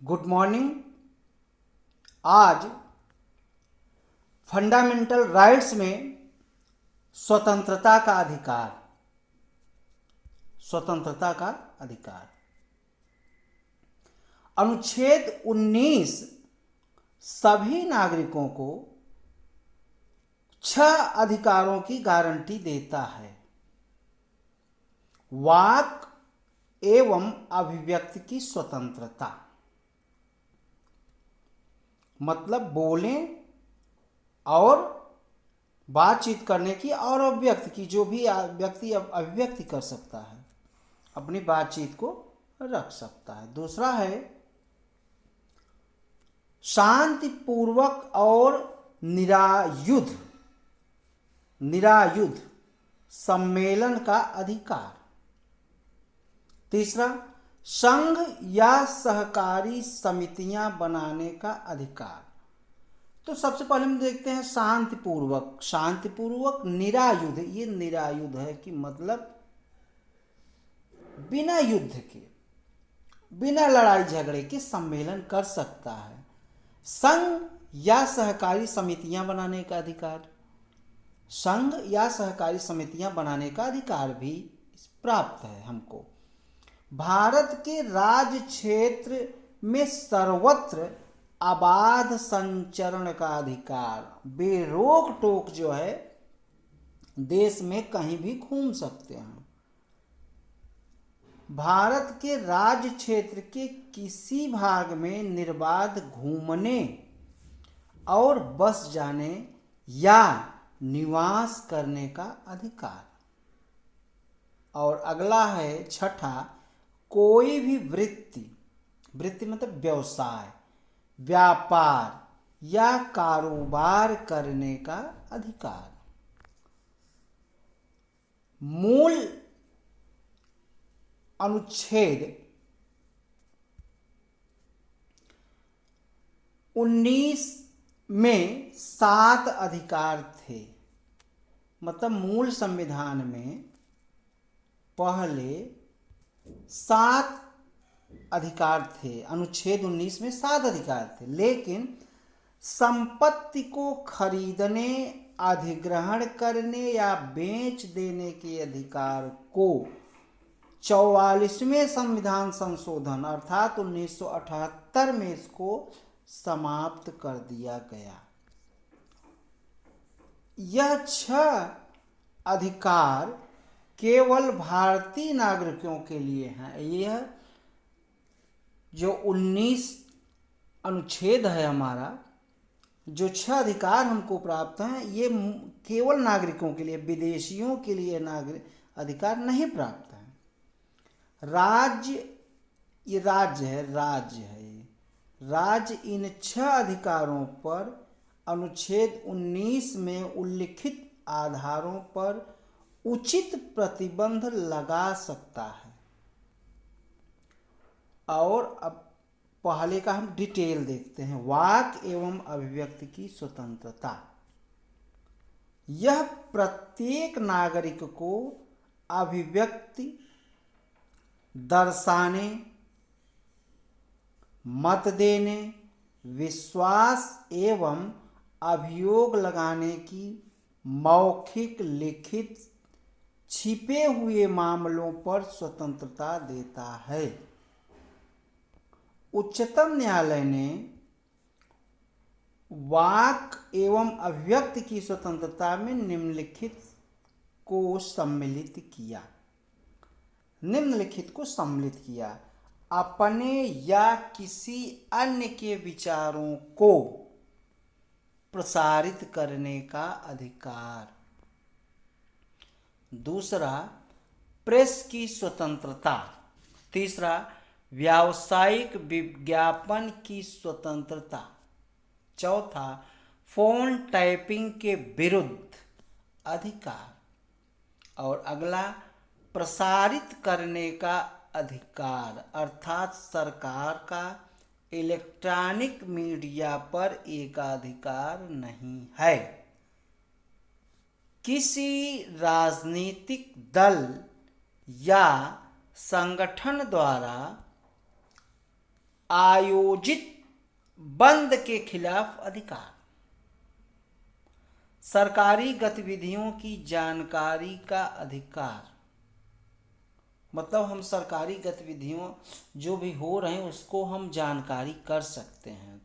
Good morning. आज fundamental rights में स्वतंत्रता का अधिकार, स्वतंत्रता का अधिकार, अनुच्छेद 19 सभी नागरिकों को 6 अधिकारों की गारंटी देता है। वाक एवं अभिव्यक्ति की स्वतंत्रता, मतलब बोलें और बातचीत करने की और अभिव्यक्ति की, जो भी व्यक्ति अभिव्यक्ति कर सकता है, अपनी बातचीत को रख सकता है। दूसरा है शांतिपूर्वक और निरायुध सम्मेलन का अधिकार। तीसरा, संघ या सहकारी समितियां बनाने का अधिकार। तो सबसे पहले हम देखते हैं शांतिपूर्वक निरायुध। ये निरायुध है कि मतलब बिना युद्ध के, बिना लड़ाई झगड़े के सम्मेलन कर सकता है। संघ या सहकारी समितियां बनाने का अधिकार, संघ या सहकारी समितियां बनाने का अधिकार भी प्राप्त है हमको। भारत के राज्य क्षेत्र में सर्वत्र अबाध संचरण का अधिकार, बेरोक टोक जो है देश में कहीं भी घूम सकते हैं। भारत के राज्य क्षेत्र के किसी भाग में निर्बाध घूमने और बस जाने या निवास करने का अधिकार। और अगला है छठा, कोई भी वृत्ति मतलब व्यवसाय, व्यापार या कारोबार करने का अधिकार। मूल अनुच्छेद 19 में 7 अधिकार थे। मतलब मूल संविधान में पहले 7 अधिकार थे, अनुच्छेद 19 में 7 अधिकार थे, लेकिन संपत्ति को खरीदने, अधिग्रहण करने या बेच देने के अधिकार को 44वें संविधान संशोधन अर्थात 1978 में इसको समाप्त कर दिया गया। यह 6 अधिकार केवल भारतीय नागरिकों के लिए हैं। यह जो 19 अनुच्छेद है हमारा, जो 6 अधिकार हमको प्राप्त हैं, ये केवल नागरिकों के लिए, विदेशियों के लिए नागरिक अधिकार नहीं प्राप्त है। राज्य इन 6 अधिकारों पर अनुच्छेद 19 में उल्लिखित आधारों पर उचित प्रतिबंध लगा सकता है। और अब पहले का हम डिटेल देखते हैं। वाक एवं अभिव्यक्ति की स्वतंत्रता, यह प्रत्येक नागरिक को अभिव्यक्ति, दर्शाने, मत देने, विश्वास एवं अभियोग लगाने की मौखिक, लिखित, छिपे हुए मामलों पर स्वतंत्रता देता है। उच्चतम न्यायालय ने वाक एवं अभिव्यक्ति की स्वतंत्रता में निम्नलिखित को सम्मिलित किया। अपने या किसी अन्य के विचारों को प्रसारित करने का अधिकार। दूसरा, प्रेस की स्वतंत्रता। तीसरा, व्यावसायिक विज्ञापन की स्वतंत्रता। चौथा, फोन टैपिंग के विरुद्ध अधिकार। और अगला, प्रसारित करने का अधिकार, अर्थात सरकार का इलेक्ट्रॉनिक मीडिया पर एकाधिकार नहीं है। किसी राजनीतिक दल या संगठन द्वारा आयोजित बंद के खिलाफ अधिकार, सरकारी गतिविधियों की जानकारी का अधिकार, मतलब हम सरकारी गतिविधियों जो भी हो रहे हैं उसको हम जानकारी कर सकते हैं।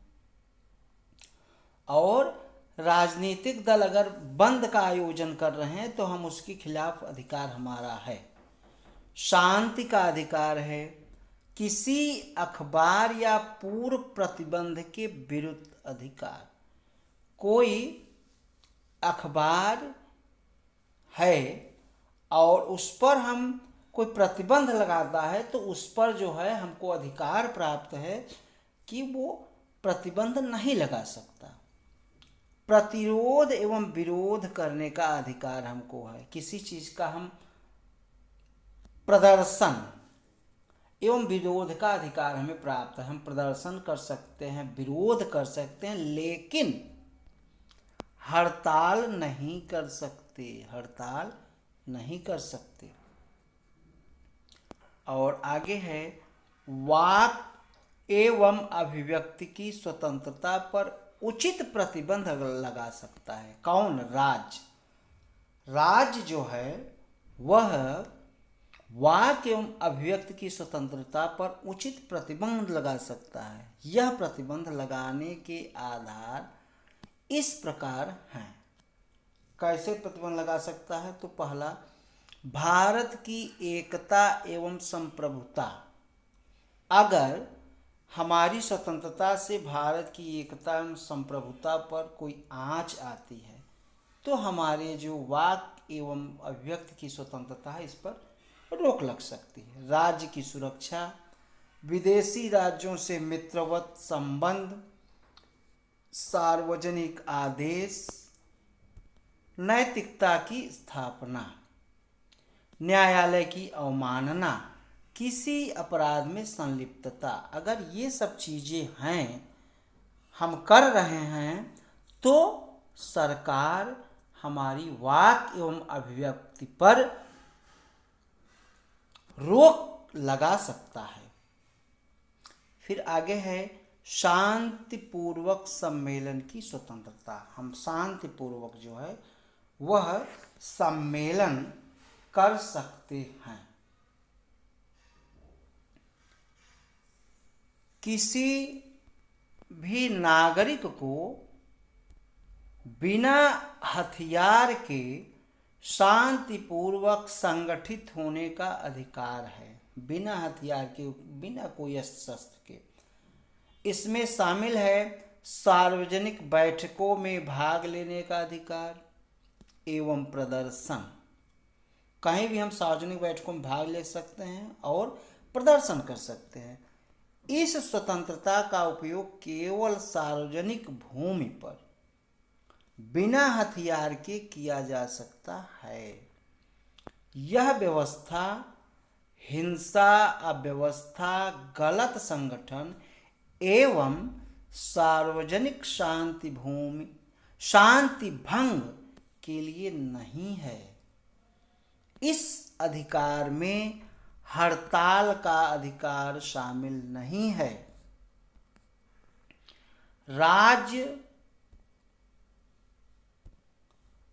और राजनीतिक दल अगर बंद का आयोजन कर रहे हैं तो हम उसके खिलाफ अधिकार हमारा है। शांति का अधिकार है, किसी अखबार या पूर्व प्रतिबंध के विरुद्ध अधिकार, कोई अखबार है और उस पर हम कोई प्रतिबंध लगाता है तो उस पर जो है हमको अधिकार प्राप्त है कि वो प्रतिबंध नहीं लगा सकता। प्रतिरोध एवं विरोध करने का अधिकार हमको है, किसी चीज का हम प्रदर्शन एवं विरोध का अधिकार हमें प्राप्त है। हम प्रदर्शन कर सकते हैं, विरोध कर सकते हैं, लेकिन हड़ताल नहीं कर सकते, हड़ताल नहीं कर सकते। और आगे है वाक एवं अभिव्यक्ति की स्वतंत्रता पर उचित प्रतिबंध लगा सकता है। कौन? राज्य। राज्य जो है वह वाक एवं अभिव्यक्ति की स्वतंत्रता पर उचित प्रतिबंध लगा सकता है। यह प्रतिबंध लगाने के आधार इस प्रकार हैं। कैसे प्रतिबंध लगा सकता है? तो पहला, भारत की एकता एवं संप्रभुता। अगर हमारी स्वतंत्रता से भारत की एकता एवं संप्रभुता पर कोई आंच आती है तो हमारे जो वाक एवं अभिव्यक्ति की स्वतंत्रता है इस पर रोक लग सकती है। राज्य की सुरक्षा, विदेशी राज्यों से मित्रवत संबंध, सार्वजनिक आदेश, नैतिकता की स्थापना, न्यायालय की अवमानना, किसी अपराध में संलिप्तता। अगर ये सब चीजें हैं, हम कर रहे हैं तो सरकार हमारी वाक एवं अभिव्यक्ति पर रोक लगा सकता है। फिर आगे है शांतिपूर्वक सम्मेलन की स्वतंत्रता। हम शांतिपूर्वक जो है वह सम्मेलन कर सकते हैं। किसी भी नागरिक को बिना हथियार के शांतिपूर्वक संगठित होने का अधिकार है। बिना हथियार के, बिना कोई शस्त्र के। इसमें शामिल है सार्वजनिक बैठकों में भाग लेने का अधिकार एवं प्रदर्शन। कहीं भी हम सार्वजनिक बैठकों में भाग ले सकते हैं और प्रदर्शन कर सकते हैं। इस स्वतंत्रता का उपयोग केवल सार्वजनिक भूमि पर बिना हथियार के किया जा सकता है। यह व्यवस्था हिंसा, अव्यवस्था, गलत संगठन एवं सार्वजनिक शांति भंग के लिए नहीं है। इस अधिकार में हड़ताल का अधिकार शामिल नहीं है। राज्य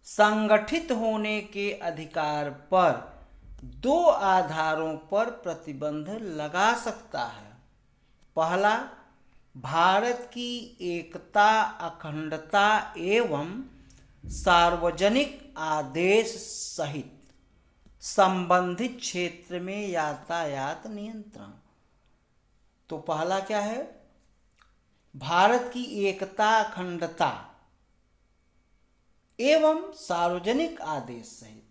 संगठित होने के अधिकार पर दो आधारों पर प्रतिबंध लगा सकता है। पहला, भारत की एकता, अखंडता एवं सार्वजनिक आदेश सहित संबंधित क्षेत्र में यातायात नियंत्रण। तो पहला क्या है? भारत की एकता, अखंडता एवं सार्वजनिक आदेश सहित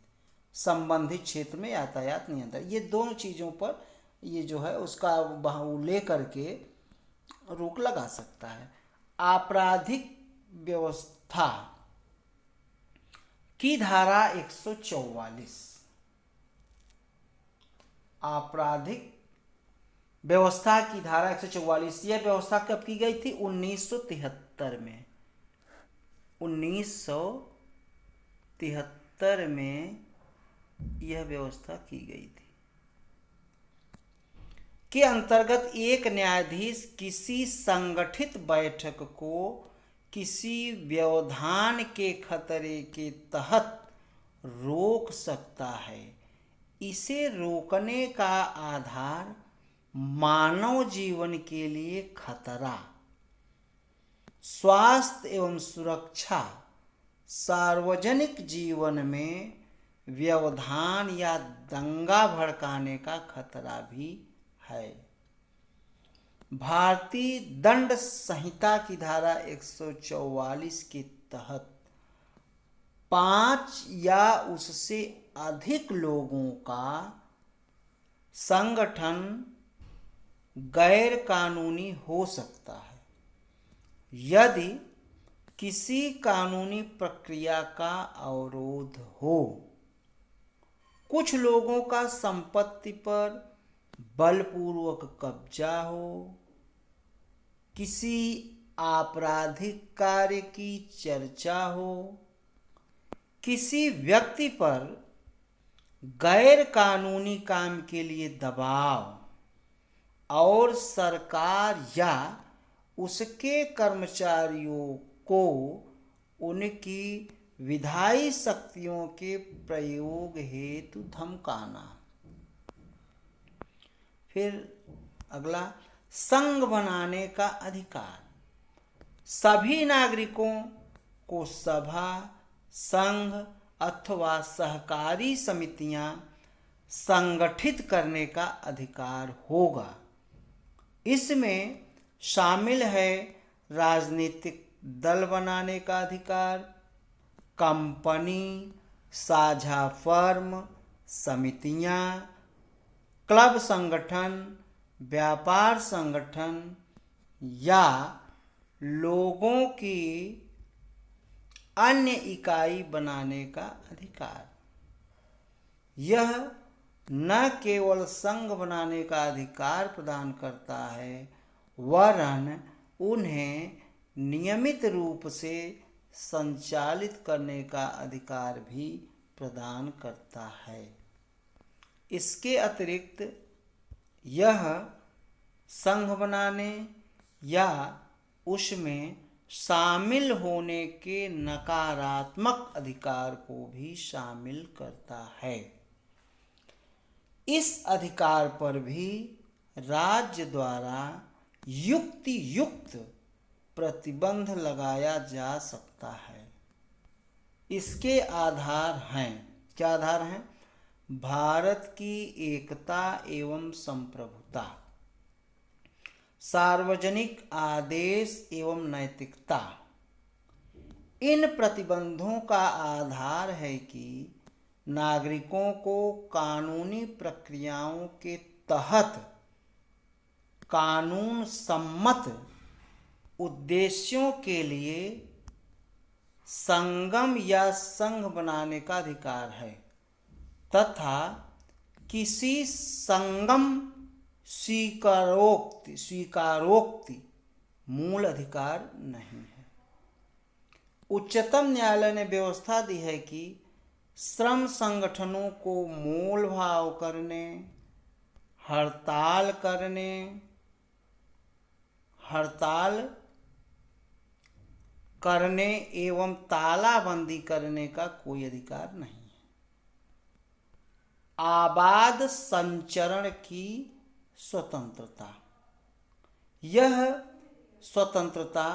संबंधित क्षेत्र में यातायात नियंत्रण। ये दोनों चीजों पर ये जो है उसका उल्लेख करके रोक लगा सकता है। आपराधिक व्यवस्था की धारा 144। आपराधिक व्यवस्था की धारा 144, यह व्यवस्था कब की गई थी? 1973 में। 1973 में यह व्यवस्था की गई थी। के अंतर्गत एक न्यायाधीश किसी संगठित बैठक को किसी व्यवधान के खतरे के तहत रोक सकता है। इसे रोकने का आधार मानव जीवन के लिए खतरा, स्वास्थ्य एवं सुरक्षा, सार्वजनिक जीवन में व्यवधान या दंगा भड़काने का खतरा भी है। भारतीय दंड संहिता की धारा 144 के तहत 5 या उससे अधिक लोगों का संगठन गैर कानूनी हो सकता है यदि किसी कानूनी प्रक्रिया का अवरोध हो, कुछ लोगों का संपत्ति पर बलपूर्वक कब्जा हो, किसी आपराधिक कार्य की चर्चा हो, किसी व्यक्ति पर गैर कानूनी काम के लिए दबाव और सरकार या उसके कर्मचारियों को उनकी विधायी शक्तियों के प्रयोग हेतु धमकाना। फिर अगला, संघ बनाने का अधिकार। सभी नागरिकों को सभा, संघ अथवा सहकारी समितियां संगठित करने का अधिकार होगा। इसमें शामिल है राजनीतिक दल बनाने का अधिकार, कंपनी, साझा फर्म, समितियां, क्लब संगठन, व्यापार संगठन या लोगों की अन्य इकाई बनाने का अधिकार। यह न केवल संघ बनाने का अधिकार प्रदान करता है वरन उन्हें नियमित रूप से संचालित करने का अधिकार भी प्रदान करता है। इसके अतिरिक्त यह संघ बनाने या उसमें शामिल होने के नकारात्मक अधिकार को भी शामिल करता है। इस अधिकार पर भी राज्य द्वारा युक्ति युक्त प्रतिबंध लगाया जा सकता है। इसके आधार हैं, क्या आधार हैं? भारत की एकता एवं संप्रभुता, सार्वजनिक आदेश एवं नैतिकता। इन प्रतिबंधों का आधार है कि नागरिकों को कानूनी प्रक्रियाओं के तहत कानून सम्मत उद्देश्यों के लिए संगम या संघ बनाने का अधिकार है तथा किसी संगम स्वीकारोक्ति मूल अधिकार नहीं है। उच्चतम न्यायालय ने व्यवस्था दी है कि श्रम संगठनों को मोल भाव करने, हड़ताल करने एवं तालाबंदी करने का कोई अधिकार नहीं है। आबाद संचरण की स्वतंत्रता। यह स्वतंत्रता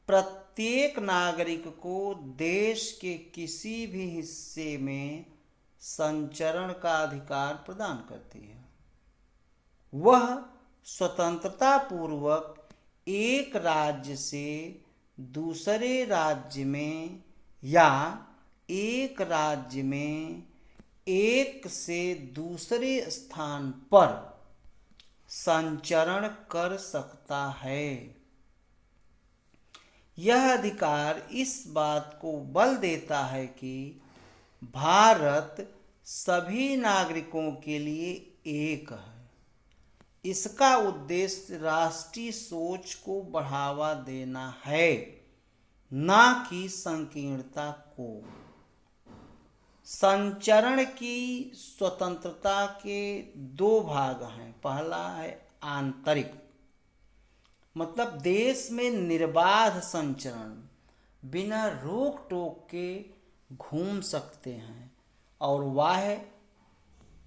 प्रत्येक नागरिक को देश के किसी भी हिस्से में संचरण का अधिकार प्रदान करती है। वह स्वतंत्रता पूर्वक एक राज्य से दूसरे राज्य में या एक राज्य में एक से दूसरे स्थान पर संचरण कर सकता है। यह अधिकार इस बात को बल देता है कि भारत सभी नागरिकों के लिए एक है। इसका उद्देश्य राष्ट्रीय सोच को बढ़ावा देना है, न कि संकीर्णता को। संचरण की स्वतंत्रता के दो भाग हैं। पहला है आंतरिक, मतलब देश में निर्बाध संचरण, बिना रोक टोक के घूम सकते हैं, और वह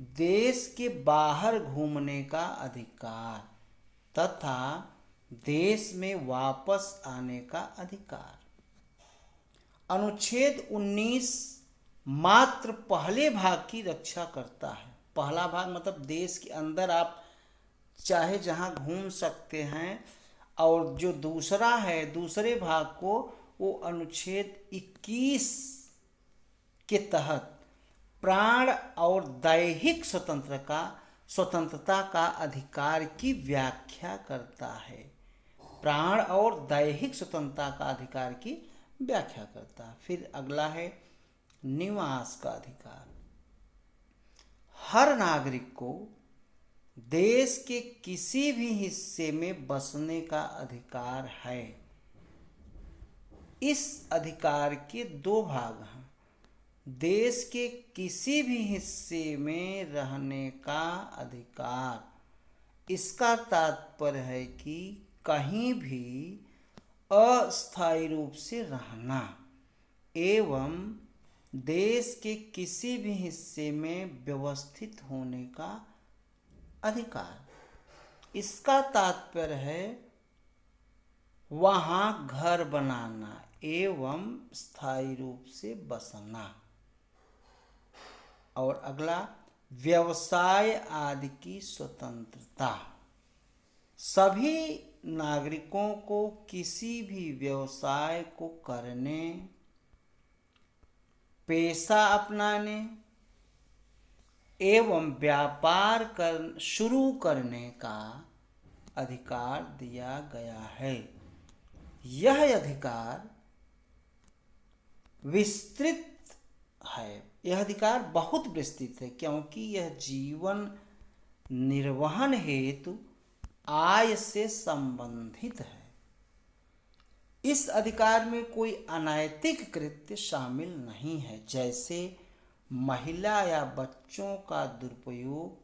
देश के बाहर घूमने का अधिकार तथा देश में वापस आने का अधिकार। अनुच्छेद 19 मात्र पहले भाग की रक्षा करता है। पहला भाग मतलब देश के अंदर आप चाहे जहां घूम सकते हैं, और जो दूसरा है, दूसरे भाग को वो अनुच्छेद 21 के तहत प्राण और दैहिक स्वतंत्रता का अधिकार की व्याख्या करता है। प्राण और दैहिक स्वतंत्रता का अधिकार की व्याख्या करता है। फिर अगला है निवास का अधिकार। हर नागरिक को देश के किसी भी हिस्से में बसने का अधिकार है। इस अधिकार के दो भाग हैं। देश के किसी भी हिस्से में रहने का अधिकार, इसका तात्पर्य है कि कहीं भी अस्थायी रूप से रहना एवं देश के किसी भी हिस्से में व्यवस्थित होने का अधिकार। इसका तात्पर्य है वहाँ घर बनाना एवं स्थायी रूप से बसना। और अगला व्यवसाय आदि की स्वतंत्रता। सभी नागरिकों को किसी भी व्यवसाय को करने, पेशा अपनाने एवं व्यापार शुरू करने का अधिकार दिया गया है। यह अधिकार विस्तृत है। यह अधिकार बहुत विस्तृत है, क्योंकि यह जीवन निर्वहन हेतु आय से संबंधित है। इस अधिकार में कोई अनैतिक कृत्य शामिल नहीं है, जैसे महिला या बच्चों का दुरुपयोग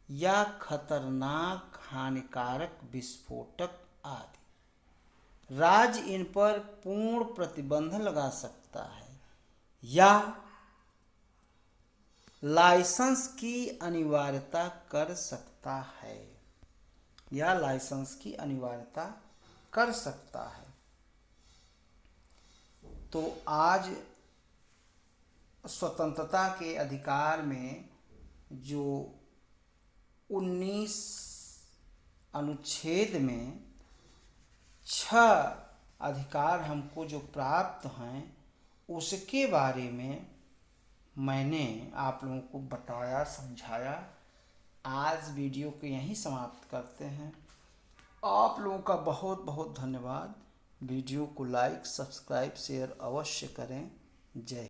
या खतरनाक हानिकारक विस्फोटक आदि। राज्य इन पर पूर्ण प्रतिबंध लगा सकता है या लाइसेंस की अनिवार्यता कर सकता है, तो आज स्वतंत्रता के अधिकार में जो 19 अनुच्छेद में 6 अधिकार हमको जो प्राप्त हैं, उसके बारे में मैंने आप लोगों को बताया, समझाया। आज वीडियो को यहीं समाप्त करते हैं। आप लोगों का बहुत बहुत धन्यवाद। वीडियो को लाइक, सब्सक्राइब, शेयर अवश्य करें। जय